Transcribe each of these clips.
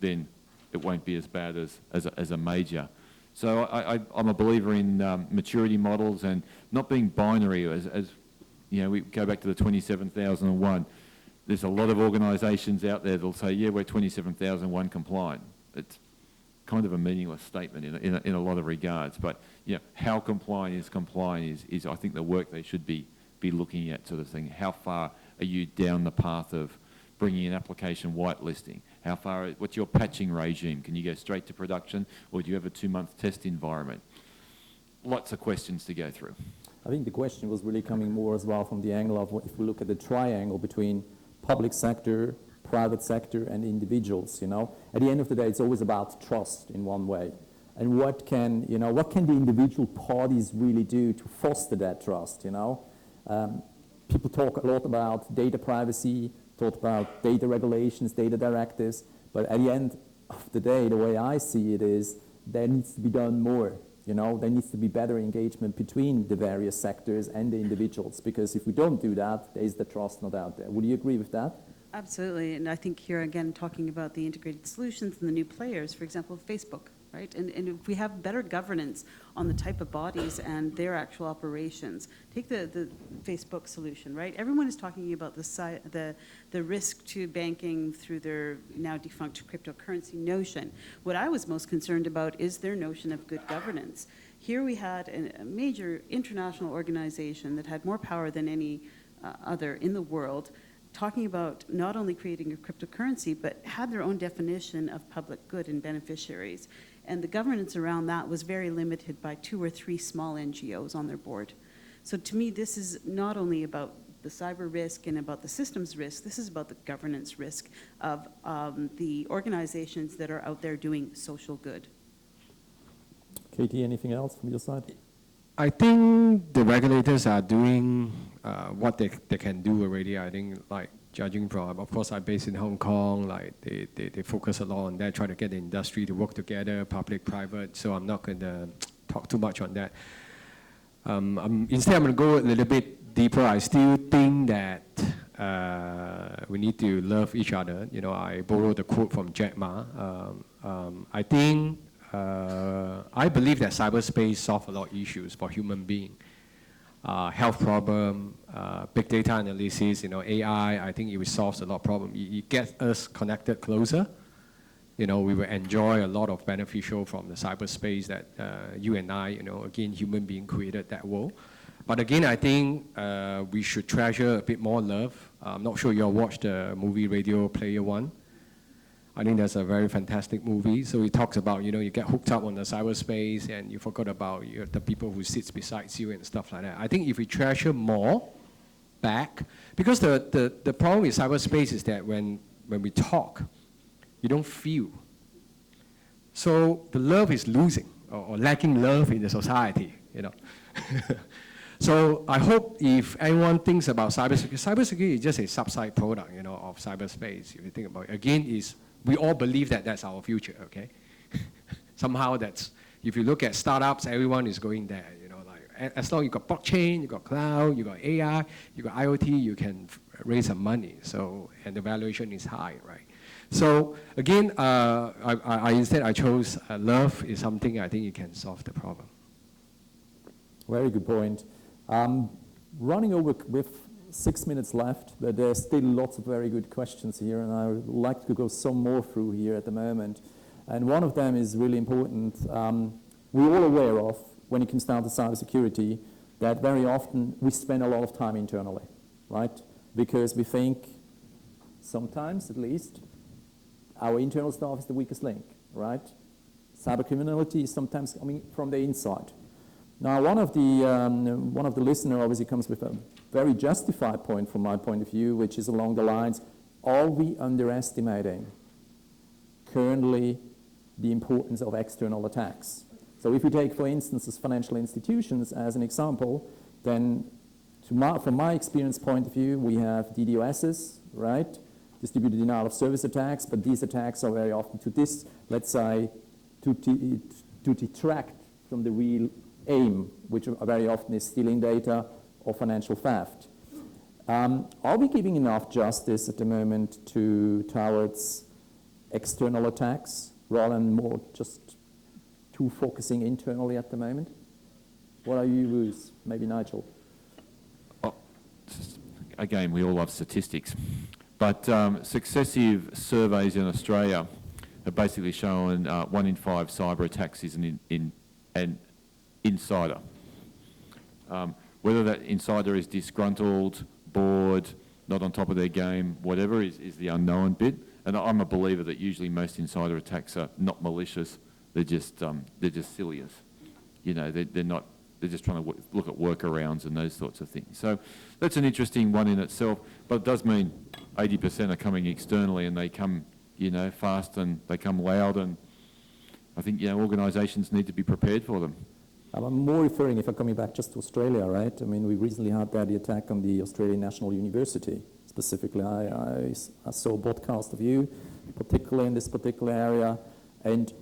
then it won't be as bad as a major. So I'm a believer in maturity models and not being binary. As you know, we go back to the 27001. There's a lot of organisations out there that'll say, yeah, we're 27001 compliant. It's kind of a meaningless statement in a lot of regards. But you know, how compliant is I think the work they should be looking at, sort of thing. How far are you down the path of bringing an application whitelisting? How far? What's your patching regime? Can you go straight to production, or do you have a 2-month test environment? Lots of questions to go through. I think the question was really coming more as well from the angle of if we look at the triangle between public sector, private sector, and individuals. You know, at the end of the day, it's always about trust in one way. And what can the individual parties really do to foster that trust? You know, people talk a lot about data privacy, talk about data regulations, data directives, but at the end of the day, the way I see it is there needs to be done more. You know, there needs to be better engagement between the various sectors and the individuals, because if we don't do that, there is the trust not out there. Would you agree with that? Absolutely, and I think here again, talking about the integrated solutions and the new players, for example, Facebook, right? And if we have better governance on the type of bodies and their actual operations, take the Facebook solution, right? Everyone is talking about the risk to banking through their now defunct cryptocurrency notion. What I was most concerned about is their notion of good governance. Here we had a major international organization that had more power than any other in the world, talking about not only creating a cryptocurrency, but had their own definition of public good and beneficiaries. And the governance around that was very limited by 2 or 3 small NGOs on their board. So to me, this is not only about the cyber risk and about the systems risk, this is about the governance risk of the organizations that are out there doing social good. Katie, anything else from your side? I think the regulators are doing what they can do already. I think, like, judging from, of course, I'm based in Hong Kong, like they focus a lot on that, try to get the industry to work together, public, private, so I'm not going to talk too much on that. Instead, I'm going to go a little bit deeper. I still think that we need to love each other. You know, I borrowed the quote from Jack Ma. I think, I believe that cyberspace solves a lot of issues for human beings. Health problem, big data analysis, you know, AI, I think it solves a lot of problems. It gets us connected closer. You know, we will enjoy a lot of beneficial from the cyberspace that you and I, you know, again, human being created that world. But again, I think we should treasure a bit more love. I'm not sure you all watched the movie Radio Player One. I think that's a very fantastic movie. So it talks about, you know, you get hooked up on the cyberspace and you forgot about the people who sits beside you and stuff like that. I think if we treasure more back, because the problem with cyberspace is that when we talk, you don't feel. So the love is losing or lacking love in the society, you know. So I hope if anyone thinks about cybersecurity is just a sub-side product, you know, of cyberspace. If you think about it, again, we all believe that that's our future, okay? Somehow that's, if you look at startups, everyone is going there, you know, like as long as you got blockchain, you got cloud, you got AI, you got IoT, you can raise some money. So, and the valuation is high, right? So again, instead I chose love is something I think it can solve the problem. Very good point. Running over with 6 minutes left, but there's still lots of very good questions here, and I would like to go some more through here at the moment. And one of them is really important. We're all aware of, when it comes down to cybersecurity, that very often we spend a lot of time internally, right? Because we think, sometimes at least, our internal staff is the weakest link, right? Cybercriminality is sometimes coming from the inside. Now, one of the listeners obviously comes with a very justified point from my point of view, which is along the lines, are we underestimating currently the importance of external attacks? So if we take, for instance, as financial institutions as an example, then from my experience point of view, we have DDoSs, right? Distributed denial of service attacks, but these attacks are very often to detract from the real aim, which very often is stealing data or financial theft. Are we giving enough justice at the moment towards external attacks rather than more just too focusing internally at the moment? What are your views? Maybe Nigel. Again, we all love statistics, but successive surveys in Australia have basically shown 1 in 5 cyber attacks is an insider. Whether that insider is disgruntled, bored, not on top of their game, whatever is the unknown bit. And I'm a believer that usually most insider attacks are not malicious; they're just silly as, you know, they're not. They're just trying to look at workarounds and those sorts of things. So that's an interesting one in itself, but it does mean 80% are coming externally, and they come, you know, fast and they come loud, and I think, you know, organisations need to be prepared for them. I'm more referring, if I'm coming back just to Australia, right? I mean, we recently had the attack on the Australian National University. Specifically, I saw a broadcast of you, particularly in this particular area, and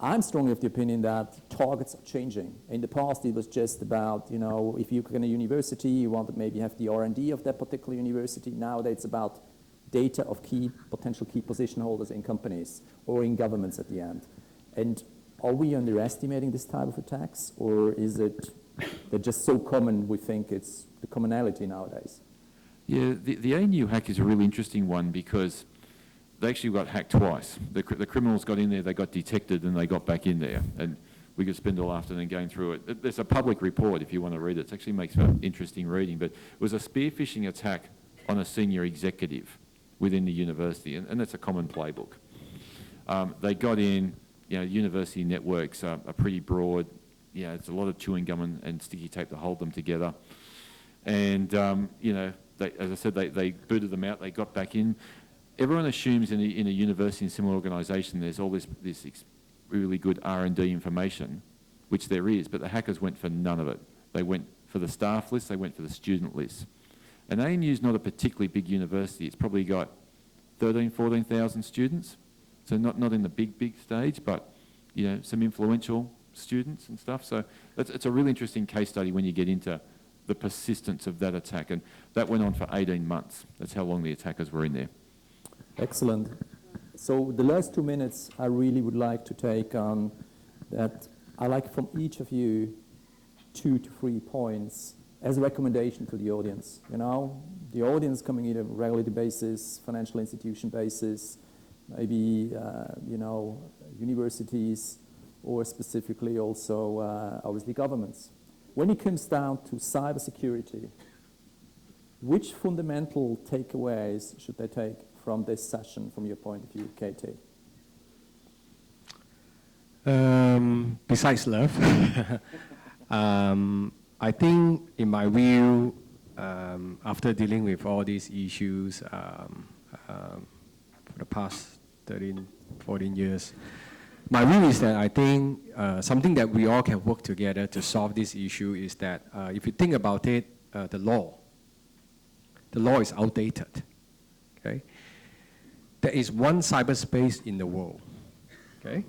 I'm strongly of the opinion that targets are changing. In the past, it was just about, you know, if you go in a university, you want to maybe have the R&D of that particular university. Nowadays, it's about data of potential key position holders in companies or in governments at the end. And are we underestimating this type of attacks, or is it they're just so common we think it's the commonality nowadays? Yeah, the ANU hack is a really interesting one because they actually got hacked twice. The criminals got in there, they got detected, and they got back in there. And we could spend all afternoon going through it. There's a public report if you want to read it. It actually makes for interesting reading. But it was a spear phishing attack on a senior executive within the university, and that's a common playbook. They got in, you know, university networks are pretty broad. You know, it's a lot of chewing gum and sticky tape to hold them together. And, you know, as I said, they booted them out, they got back in. Everyone assumes in a university and similar organisation there's all this really good R&D information, which there is, but the hackers went for none of it. They went for the staff list, they went for the student list. And ANU's not a particularly big university. It's probably got 14,000 students, so not in the big stage, but, you know, some influential students and stuff. So it's a really interesting case study when you get into the persistence of that attack, and that went on for 18 months. That's how long the attackers were in there. Excellent. So the last 2 minutes I really would like to take on that. I like from each of you 2 to 3 points as a recommendation to the audience. You know, the audience coming in on a regular basis, financial institution basis, maybe, you know, universities, or specifically also, obviously, governments. When it comes down to cybersecurity, which fundamental takeaways should they take from this session, from your point of view, KT? Besides love, I think, in my view, after dealing with all these issues for the past 13, 14 years, my view is that I think something that we all can work together to solve this issue is that if you think about it, the law is outdated. Okay, there is one cyberspace in the world. Okay,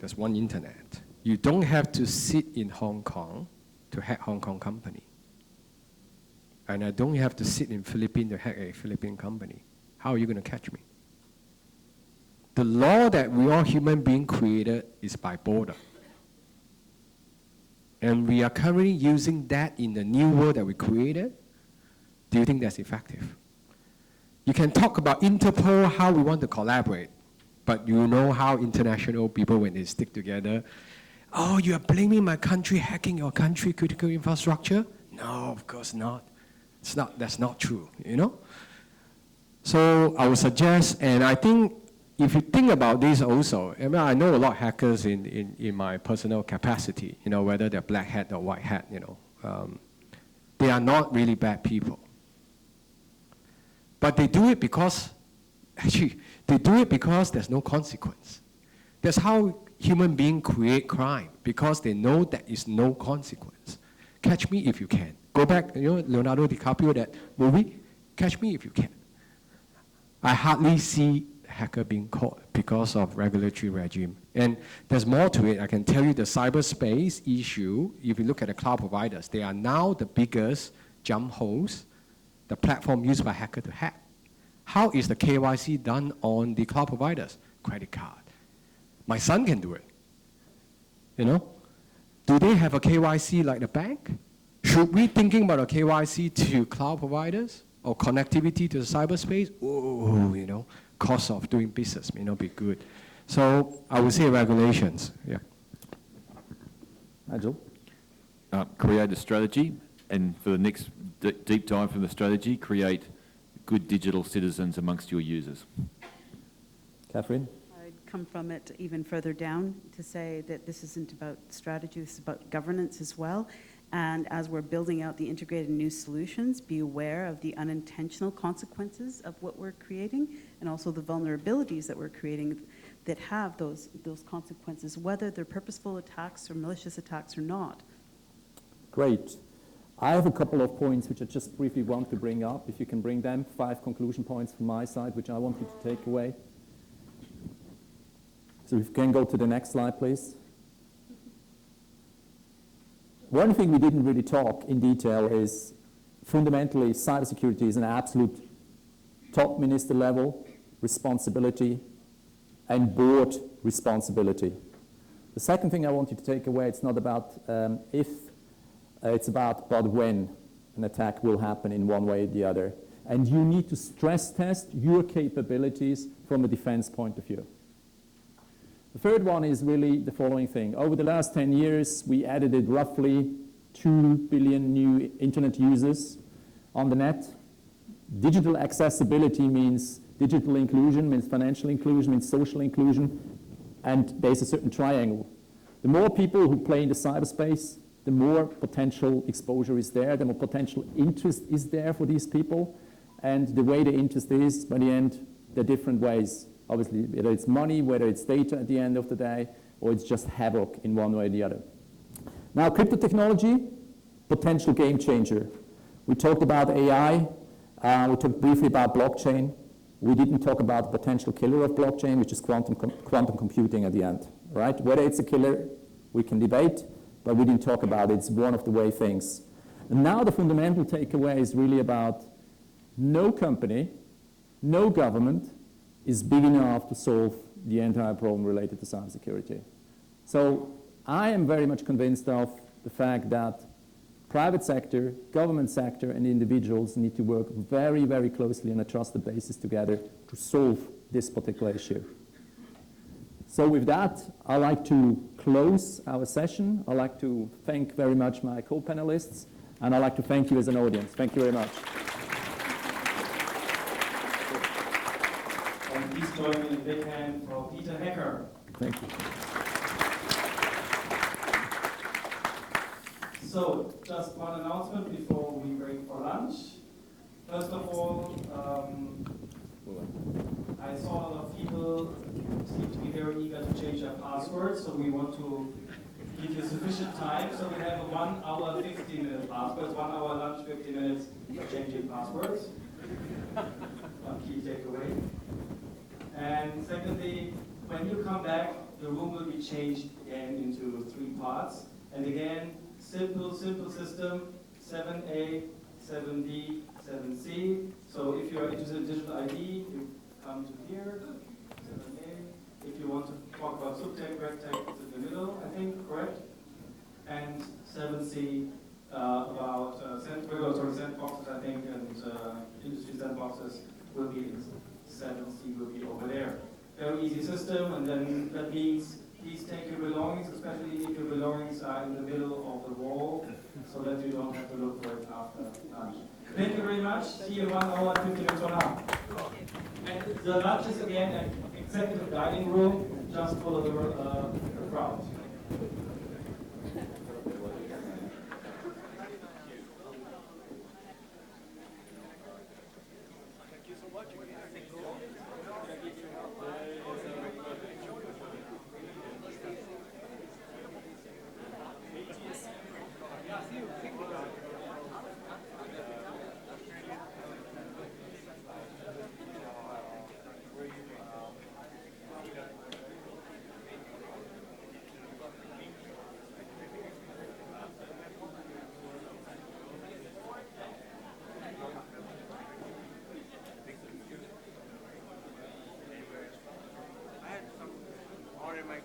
there's one internet. You don't have to sit in Hong Kong to hack Hong Kong company, and I don't have to sit in Philippines to hack a Philippine company. How are you going to catch me? The law that we all human beings created is by border. And we are currently using that in the new world that we created. Do you think that's effective? You can talk about Interpol, how we want to collaborate, but you know how international people, when they stick together, oh, you are blaming my country, hacking your country critical infrastructure? No, of course not. That's not true, you know? So I would suggest, and I think, if you think about this also, I mean, I know a lot of hackers in my personal capacity, you know, whether they're black hat or white hat, you know. They are not really bad people. But they do it because, actually, they do it because there's no consequence. That's how human beings create crime, because they know there is no consequence. Catch me if you can. Go back, you know, Leonardo DiCaprio, that movie, Catch Me If You Can. I hardly see hacker being caught because of regulatory regime. And there's more to it. I can tell you the cyberspace issue, if you look at the cloud providers, they are now the biggest jump holes, the platform used by hacker to hack. How is the KYC done on the cloud providers? credit card. My son can do it. You know? Do they have a KYC like the bank? Should we thinking about a KYC to cloud providers or connectivity to the cyberspace? Oh, you know, cost of doing business may not be good. So I would say regulations, yeah. Nigel? Create a strategy, and for the next deep dive from the strategy, create good digital citizens amongst your users. Catherine? I'd come from it even further down to say that this isn't about strategy, this is about governance as well. And as we're building out the integrated new solutions, be aware of the unintentional consequences of what we're creating, and also the vulnerabilities that we're creating that have those consequences, whether they're purposeful attacks or malicious attacks or not. Great. I have a couple of points which I just briefly want to bring up. If you can bring them, 5 conclusion points from my side, which I want you to take away. So if you can go to the next slide, please. One thing we didn't really talk in detail is fundamentally cybersecurity is an absolute top minister level responsibility and board responsibility. The second thing I want you to take away, it's not about if, it's about but when an attack will happen in one way or the other. And you need to stress test your capabilities from a defense point of view. The third one is really the following thing. Over the last 10 years, we added roughly 2 billion new internet users on the net. Digital accessibility means digital inclusion, means financial inclusion, means social inclusion, and there's a certain triangle. The more people who play in the cyberspace, the more potential exposure is there, the more potential interest is there for these people, and the way the interest is, by the end, there are different ways. Obviously, whether it's money, whether it's data at the end of the day, or it's just havoc in one way or the other. Now, crypto technology, potential game changer. We talked about AI, we talked briefly about blockchain. We didn't talk about the potential killer of blockchain, which is quantum computing at the end, right? Whether it's a killer, we can debate, but we didn't talk about it. It's one of the way things. And now the fundamental takeaway is really about no company, no government is big enough to solve the entire problem related to cybersecurity. So I am very much convinced of the fact that private sector, government sector, and individuals need to work very, very closely on a trusted basis together to solve this particular issue. So with that, I'd like to close our session. I'd like to thank very much my co-panelists, and I'd like to thank you as an audience. Thank you very much. And please join me in a big hand for Peter Hecker. Thank you. So, just one announcement before we break for lunch. First of all, I saw a lot of people seem to be very eager to change their passwords, so we want to give you sufficient time. So we have a 1 hour, 15-minute passwords, 1 hour lunch, 50 minutes for changing passwords. One key takeaway. And secondly, when you come back, the room will be changed again into 3 parts. And again, simple system, 7A, 7B, 7C. So if you are interested in digital ID, you come to here, 7A. If you want to talk about subtech, regtech, it's in the middle, I think, correct? And 7C about regulatory sandboxes, I think, and industry sandboxes will be in 7C, will be over there. Very easy system, and then that means please take your belongings, especially if your belongings are in the middle of the wall, so that you don't have to look for it after lunch. Thank you very much. See you 1 hour, 50 minutes from now. And the lunch is again an executive dining room. Just follow the crowd.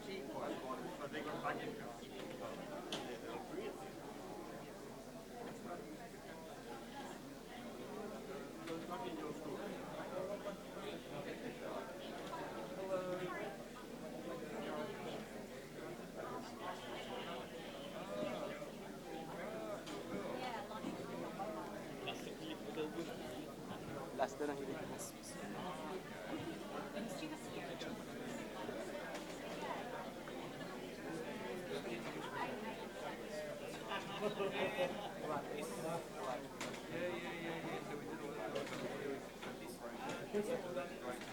Okay, so